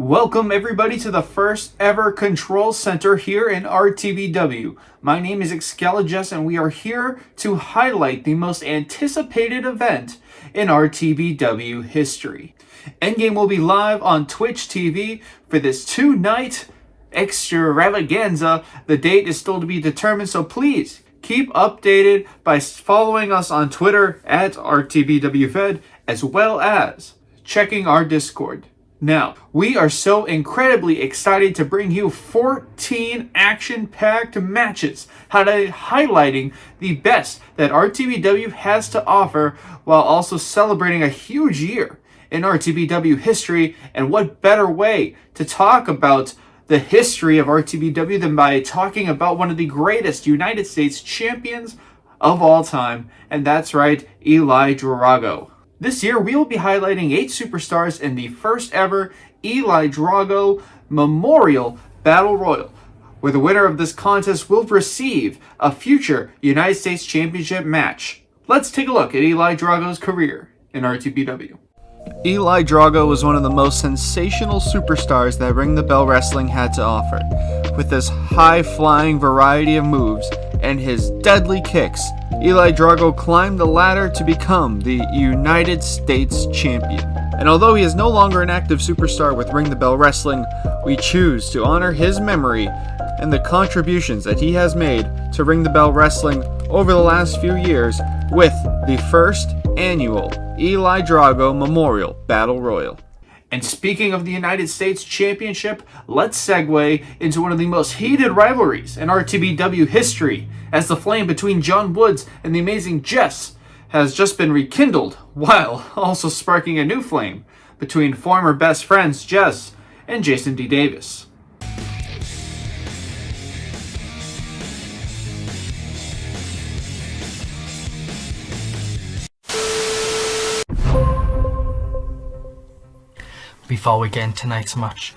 Welcome everybody to the first ever control center here in RTBW. My name is Excalibur and we are here to highlight the most anticipated event in RTBW history. Endgame will be live on Twitch TV for this 2-night extravaganza. The date is still to be determined, so please keep updated by following us on Twitter at RTBWFed as well as checking our Discord. Now, we are so incredibly excited to bring you 14 action-packed matches, highlighting the best that RTBW has to offer while also celebrating a huge year in RTBW history. And what better way to talk about the history of RTBW than by talking about one of the greatest United States champions of all time, and that's right, Eli Drago. This year, we will be highlighting 8 superstars in the first ever Eli Drago Memorial Battle Royal, where the winner of this contest will receive a future United States Championship match. Let's take a look at Eli Drago's career in RTBW. Eli Drago was one of the most sensational superstars that Ring the Bell Wrestling had to offer. With his high-flying variety of moves and his deadly kicks, Eli Drago climbed the ladder to become the United States Champion. And although he is no longer an active superstar with Ring the Bell Wrestling, we choose to honor his memory and the contributions that he has made to Ring the Bell Wrestling over the last few years with the first annual Eli Drago Memorial Battle Royal. And speaking of the United States Championship, let's segue into one of the most heated rivalries in RTBW history, as the flame between John Woods and the amazing Jess has just been rekindled, while also sparking a new flame between former best friends Jess and Jason D. Davis. Before we get into tonight's match,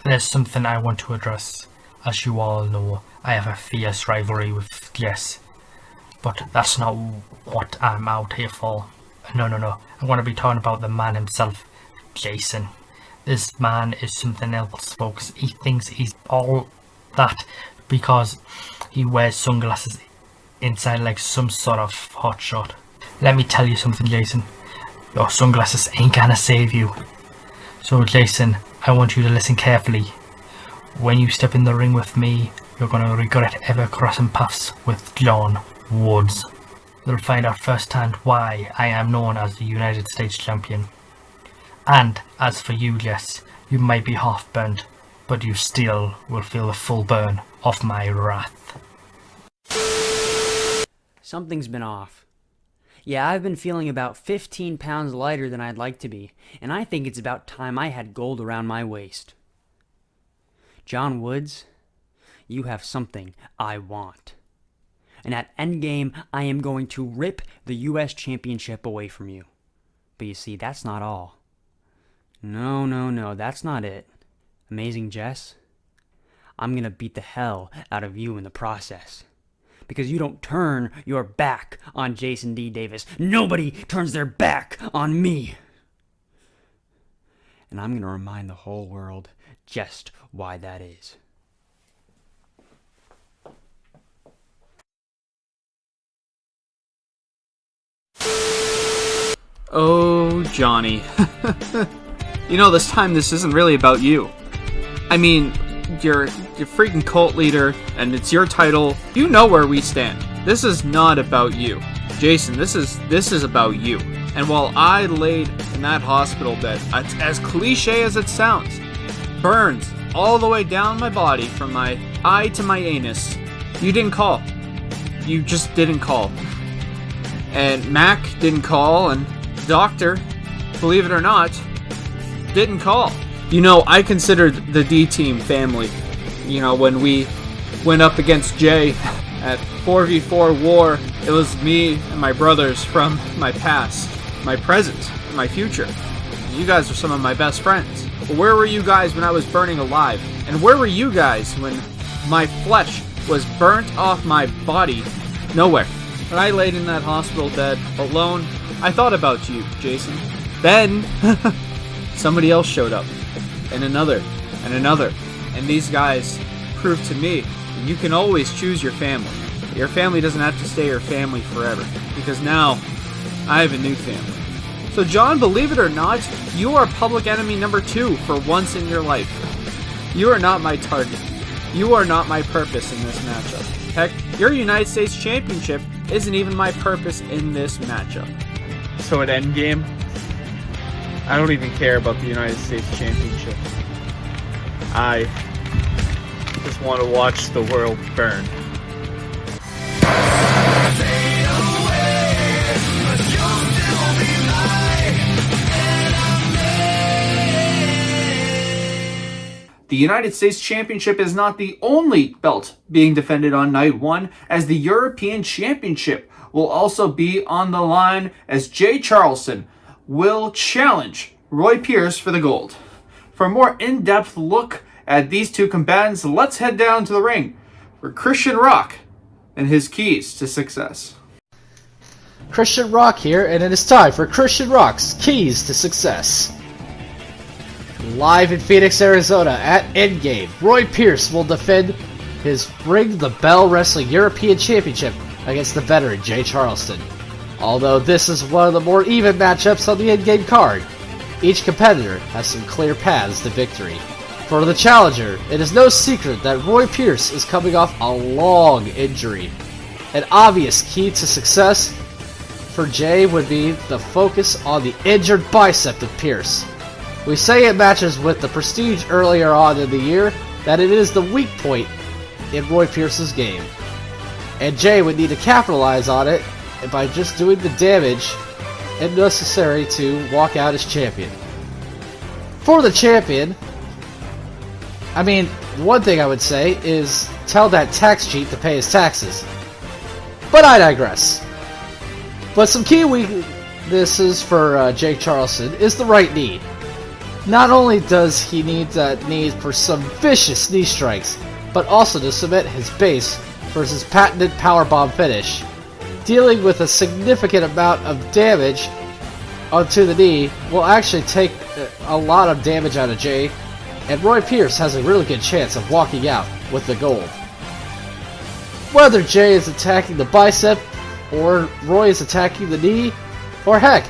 there's something I want to address. As you all know, I have a fierce rivalry with Jess, but that's not what I'm out here for. No. I want to be talking about the man himself, Jason. This man is something else, folks. He thinks he's all that because he wears sunglasses inside like some sort of hotshot. Let me tell you something, Jason. Your sunglasses ain't gonna save you. So Jason, I want you to listen carefully. When you step in the ring with me, you're gonna regret ever crossing paths with John Woods. You'll find out firsthand why I am known as the United States Champion. And as for you, Jess, you might be half burnt, but you still will feel the full burn of my wrath. Something's been off. Yeah, I've been feeling about 15 pounds lighter than I'd like to be, and I think it's about time I had gold around my waist. John Woods, you have something I want. And at Endgame, I am going to rip the US Championship away from you. But you see, that's not all. No, that's not it. Amazing Jess, I'm gonna beat the hell out of you in the process. Because you don't turn your back on Jason D. Davis. Nobody turns their back on me. And I'm going to remind the whole world just why that is. Oh, Johnny. You know, this time this isn't really about you. I mean, you're freaking cult leader, and it's your title. You know where we stand. This is not about you. Jason, this is about you. And while I laid in that hospital bed, as cliche as it sounds, burns all the way down my body from my eye to my anus, you didn't call. You just didn't call. And Mac didn't call, and the doctor, believe it or not, didn't call. You know, I considered the D-Team family. You know, when we went up against Jay at 4v4 war, it was me and my brothers from my past, my present, and my future. You guys are some of my best friends. But where were you guys when I was burning alive? And where were you guys when my flesh was burnt off my body? Nowhere. When I laid in that hospital bed alone, I thought about you, Jason. Then, somebody else showed up. and another, and another. And these guys proved to me that you can always choose your family. Your family doesn't have to stay your family forever, because now I have a new family. So John, believe it or not, you are public enemy number 2 for once in your life. You are not my target. You are not my purpose in this matchup. Heck, your United States Championship isn't even my purpose in this matchup. So at End Game, I don't even care about the United States Championship. I just want to watch the world burn. The United States Championship is not the only belt being defended on night 1, as the European Championship will also be on the line, as Jay Charleston will challenge Roy Pierce for the gold. For a more in-depth look at these two combatants, let's head down to the ring for Christian Rock and his keys to success. Christian Rock here, and it is time for Christian Rock's Keys to Success. Live in Phoenix, Arizona at End Game, Roy Pierce will defend his Ring the Bell Wrestling European Championship against the veteran Jay Charleston. Although this is one of the more even matchups on the End Game card, each competitor has some clear paths to victory. For the challenger, it is no secret that Roy Pierce is coming off a long injury. An obvious key to success for Jay would be the focus on the injured bicep of Pierce. We say it matches with the Prestige earlier on in the year that it is the weak point in Roy Pierce's game. And Jay would need to capitalize on it by just doing the damage necessary to walk out as champion. For the champion, one thing I would say is tell that tax cheat to pay his taxes. But I digress. But some key weaknesses for Jake Charleston is the right knee. Not only does he need that knee for some vicious knee strikes, but also to cement his base for his patented powerbomb finish. Dealing with a significant amount of damage onto the knee will actually take a lot of damage out of Jay, and Roy Pierce has a really good chance of walking out with the gold. Whether Jay is attacking the bicep, or Roy is attacking the knee, or heck,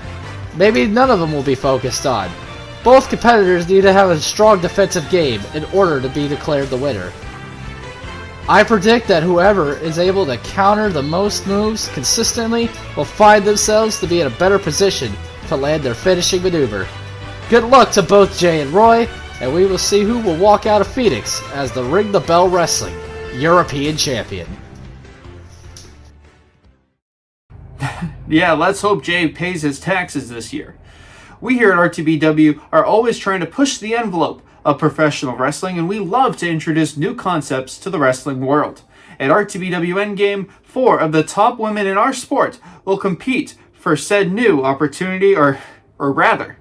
maybe none of them will be focused on. Both competitors need to have a strong defensive game in order to be declared the winner. I predict that whoever is able to counter the most moves consistently will find themselves to be in a better position to land their finishing maneuver. Good luck to both Jay and Roy, and we will see who will walk out of Phoenix as the Ring the Bell Wrestling European Champion. Yeah, let's hope Jay pays his taxes this year. We here at RTBW are always trying to push the envelope of professional wrestling, and we love to introduce new concepts to the wrestling world. At RTBW End Game, 4 of the top women in our sport will compete for said new opportunity, or rather,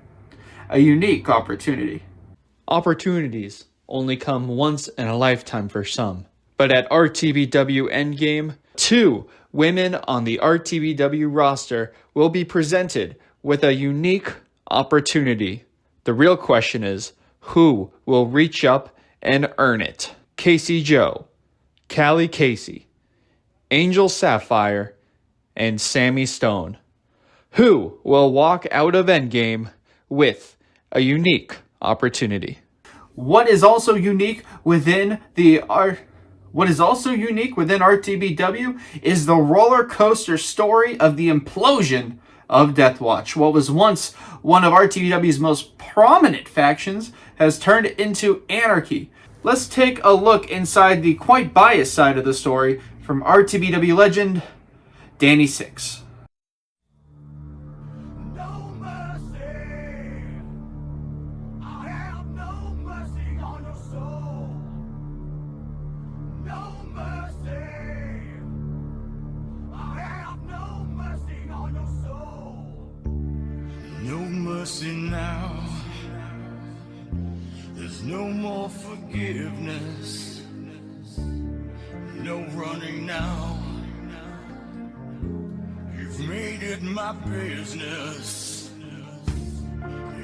a unique opportunity. Opportunities only come once in a lifetime for some. But at RTBW End Game, 2 women on the RTBW roster will be presented with a unique opportunity. The real question is, who will reach up and earn it? Casey Joe, Callie Casey, Angel Sapphire, and Sammy Stone. Who will walk out of Endgame with a unique opportunity? What is also unique within RTBW is the roller coaster story of the implosion of Deathwatch. What was once one of RTBW's most prominent factions has turned into anarchy. Let's take a look inside the quite biased side of the story from RTBW legend Danny Six. Mercy now, there's no more forgiveness, no running now. You've made it my business,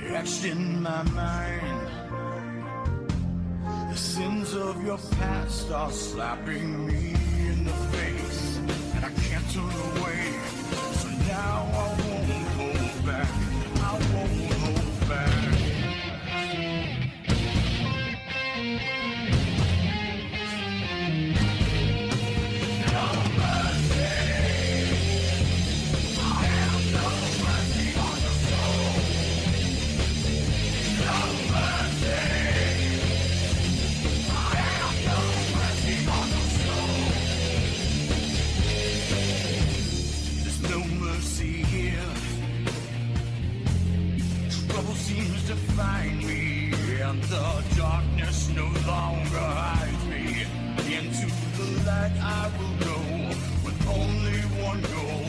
etched in my mind, your past are slapping me in the face, and I can't turn away. So now I won't hold back. I won't hold back. There's no mercy here. Trouble seems to find me, and the darkness no longer hides me. Into the light I will go with only one goal.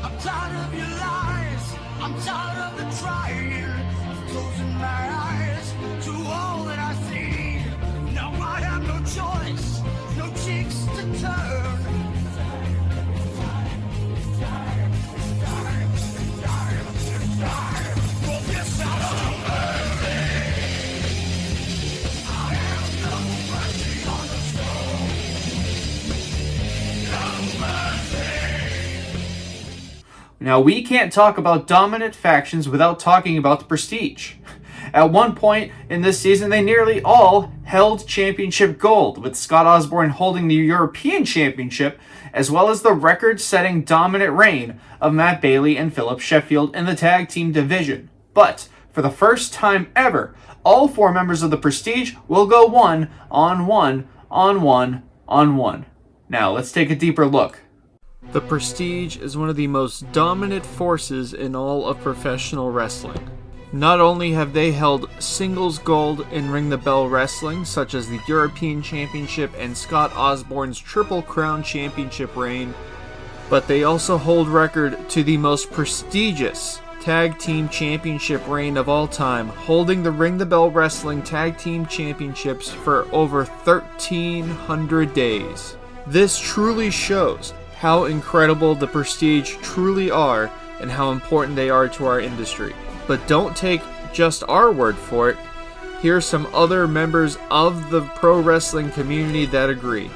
I'm tired of your lies. I'm tired of the trying. Of closing my eyes to all that I see. Now I have no choice, no cheeks to turn. For this house Now, we can't talk about dominant factions without talking about the Prestige. At one point in this season, they nearly all held championship gold, with Scott Osborne holding the European Championship, as well as the record-setting dominant reign of Matt Bailey and Philip Sheffield in the tag team division. But, for the first time ever, all four members of the Prestige will go 1-on-1-on-1-on-1. Now, let's take a deeper look. The Prestige is one of the most dominant forces in all of professional wrestling. Not only have they held singles gold in Ring the Bell Wrestling, such as the European Championship and Scott Osborne's Triple Crown Championship reign, but they also hold record to the most prestigious Tag Team Championship reign of all time, holding the Ring the Bell Wrestling Tag Team Championships for over 1,300 days. This truly shows how incredible the Prestige truly are and how important they are to our industry. But don't take just our word for it. Here's some other members of the pro wrestling community that agree.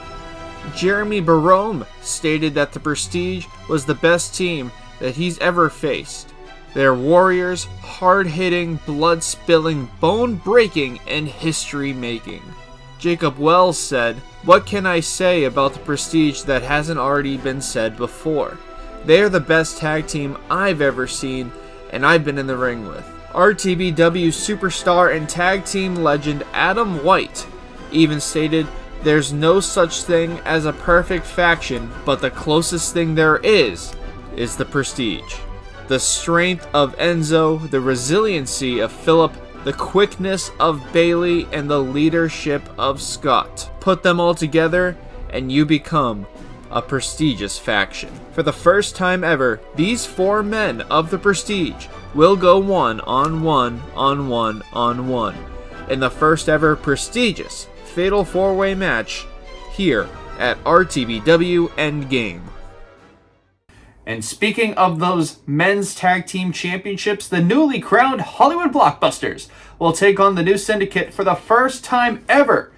Jeremy Barome stated that the Prestige was the best team that he's ever faced. They're warriors, hard-hitting, blood-spilling, bone-breaking, and history-making. Jacob Wells said, "What can I say about the Prestige that hasn't already been said before? They are the best tag team I've ever seen and I've been in the ring with." RTBW superstar and tag team legend Adam White even stated, "There's no such thing as a perfect faction, but the closest thing there is the Prestige." The strength of Enzo, the resiliency of Philip, the quickness of Bailey, and the leadership of Scott. Put them all together, and you become a prestigious faction. For the first time ever, these four men of the Prestige will go 1-on-1-on-1-on-1 in the first ever prestigious Fatal 4-Way match here at RTBW End Game. And speaking of those men's tag team championships, the newly crowned Hollywood Blockbusters will take on the new Syndicate for the first time ever.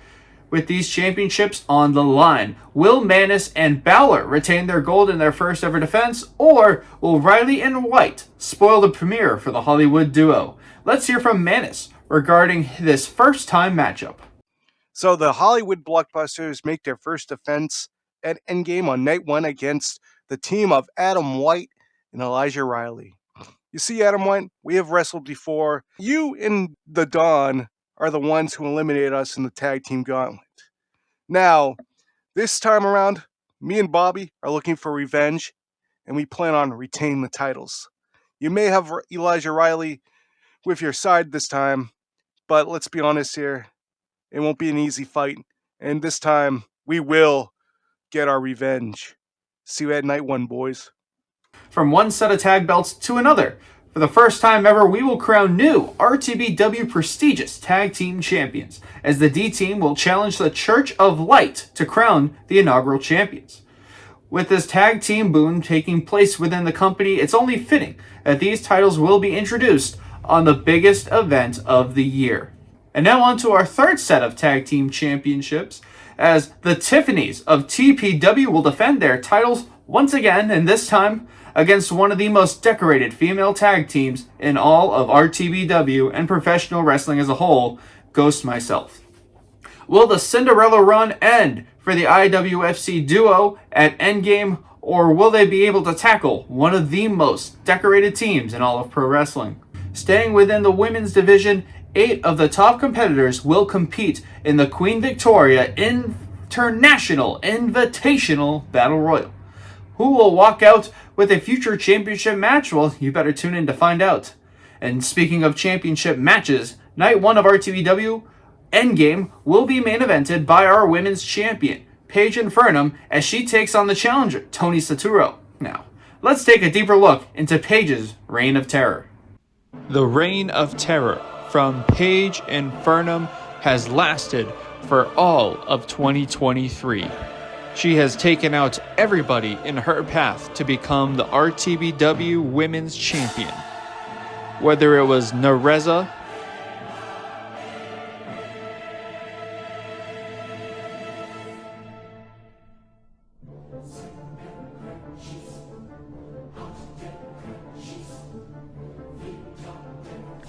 With these championships on the line, will Manis and Balor retain their gold in their first ever defense, or will Riley and White spoil the premiere for the Hollywood duo? Let's hear from Manis regarding this first time matchup. So the Hollywood Blockbusters make their first defense at Endgame on night one against the team of Adam White and Elijah Riley. You see, Adam White, we have wrestled before. You and the Dawn are the ones who eliminated us in the tag team gauntlet. Now, this time around, me and Bobby are looking for revenge, and we plan on retaining the titles. You may have Elijah Riley with your side this time, But let's be honest here, it won't be an easy fight. And this time, we will get our revenge. See you at night one, boys. From one set of tag belts to another. For the first time ever, we will crown new RTBW prestigious tag team champions, as the D team will challenge the Church of Light to crown the inaugural champions. With this tag team boon taking place within the company, it's only fitting that these titles will be introduced on the biggest event of the year. And now on to our third set of tag team championships, as the Tiffany's of TPW will defend their titles once again, and this time against one of the most decorated female tag teams in all of RTBW and professional wrestling as a whole, Ghost myself. Will the Cinderella run end for the IWFC duo at End Game, or will they be able to tackle one of the most decorated teams in all of pro wrestling? Staying within the women's division, 8 of the top competitors will compete in the Queen Victoria International Invitational Battle Royal. Who will walk out with a future championship match? Well, you better tune in to find out. And speaking of championship matches, Night 1 of RTBW End Game will be main evented by our women's champion, Paige Infernum, as she takes on the challenger, Tony Saturo. Now, let's take a deeper look into Paige's Reign of Terror. The Reign of Terror from Paige Infernum has lasted for all of 2023. She has taken out everybody in her path to become the RTBW Women's Champion. Whether it was Nereza,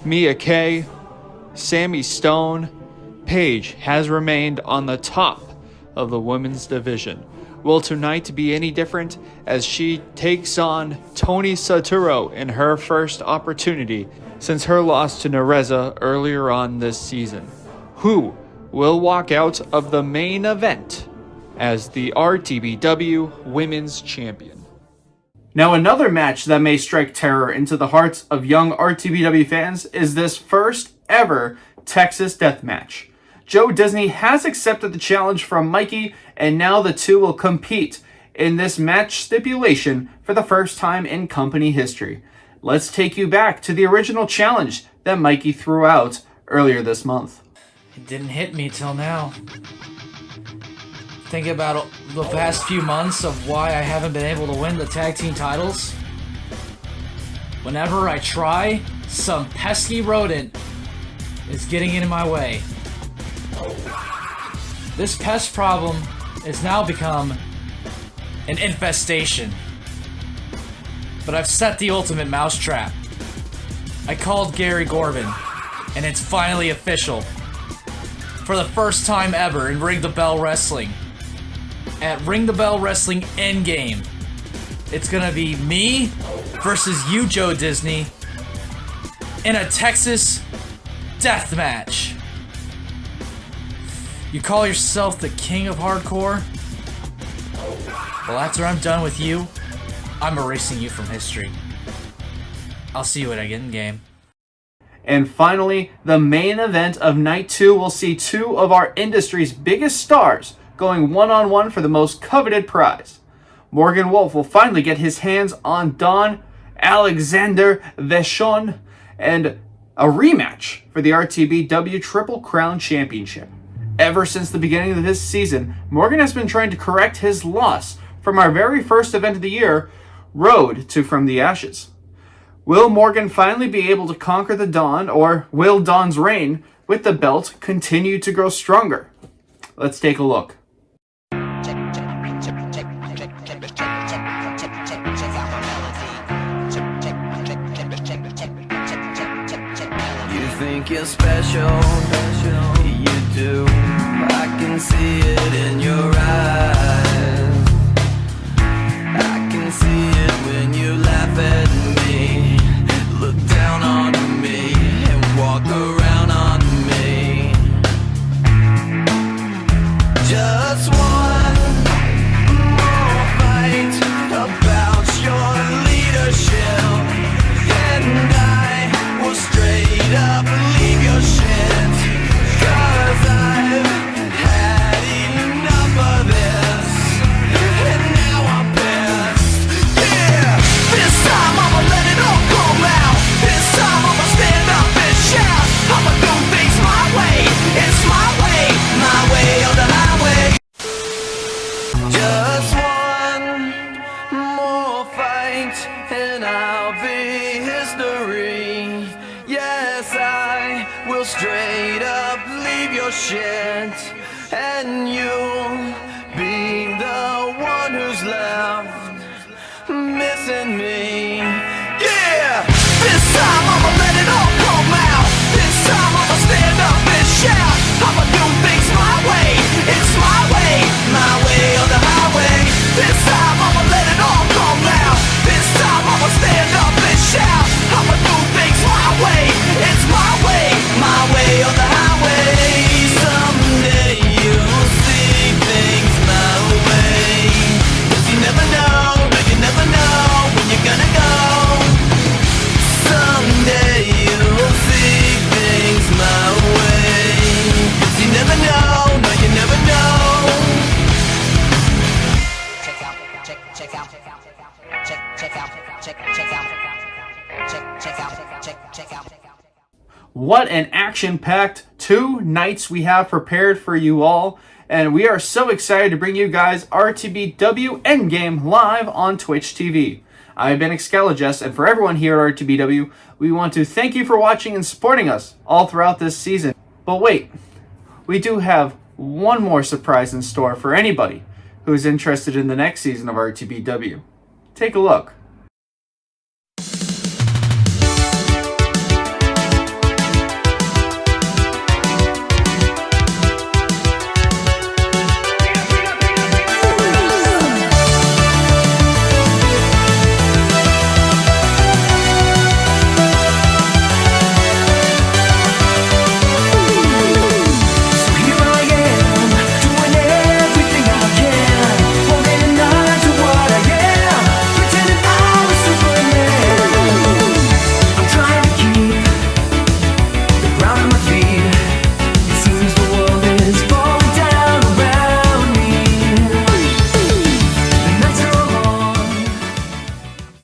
Mia Kay, Sammy Stone, Paige has remained on the top of the women's division. Will tonight be any different as she takes on Tony Saturo in her first opportunity since her loss to Nereza earlier on this season? Who will walk out of the main event as the RTBW Women's Champion? Now, another match that may strike terror into the hearts of young RTBW fans is this first ever Texas Death Match. Joe Disney has accepted the challenge from Mikey, and now the two will compete in this match stipulation for the first time in company history. Let's take you back to the original challenge that Mikey threw out earlier this month. It didn't hit me till now. Think about the past few months of why I haven't been able to win the tag team titles. Whenever I try, some pesky rodent is getting in my way. This pest problem has now become an infestation. But I've set the ultimate mousetrap. I called Gary Corbin, and it's finally official. For the first time ever in Ring the Bell Wrestling, at Ring the Bell Wrestling End Game, it's gonna be me versus you, Joe Disney, in a Texas death match. You call yourself the king of hardcore? Well, after I'm done with you, I'm erasing you from history. I'll see you at End Game. And finally, the main event of Night 2 will see two of our industry's biggest stars going one-on-one for the most coveted prize. Morgan Wolf will finally get his hands on Don Alexander Vachon and a rematch for the RTBW Triple Crown Championship. Ever since the beginning of this season, Morgan has been trying to correct his loss from our very first event of the year, Road to From the Ashes. Will Morgan finally be able to conquer the Don, or will Don's reign with the belt continue to grow stronger? Let's take a look. You think you're special, you do. I can see it in your eyes. I can see it when you laugh at me, look down on me, and walk around on me. Just one more fight about your leadership, and I will straight up leave your shit. Yes, I will straight up leave your shit, and you'll be the one who's left missing me. Yeah! This time I'ma let it all come out. This time I'ma stand up and shout. I'ma do things my way. It's my way or the highway. This time I'ma let it all come out. This time I'ma stand up and shout. I'ma do things my way. It's my way or the highway. Someday you'll see things my way. 'Cause you never know, no you never know when you're gonna go. Someday you'll see things my way. 'Cause you never know, no you never know. Check out, check out, check out, check out, check out, check out. What an action-packed 2 nights we have prepared for you all, and we are so excited to bring you guys RTBW End Game live on Twitch TV. I've been Excalibur, and for everyone here at RTBW, we want to thank you for watching and supporting us all throughout this season. But wait, we do have one more surprise in store for anybody who's interested in the next season of RTBW. Take a look.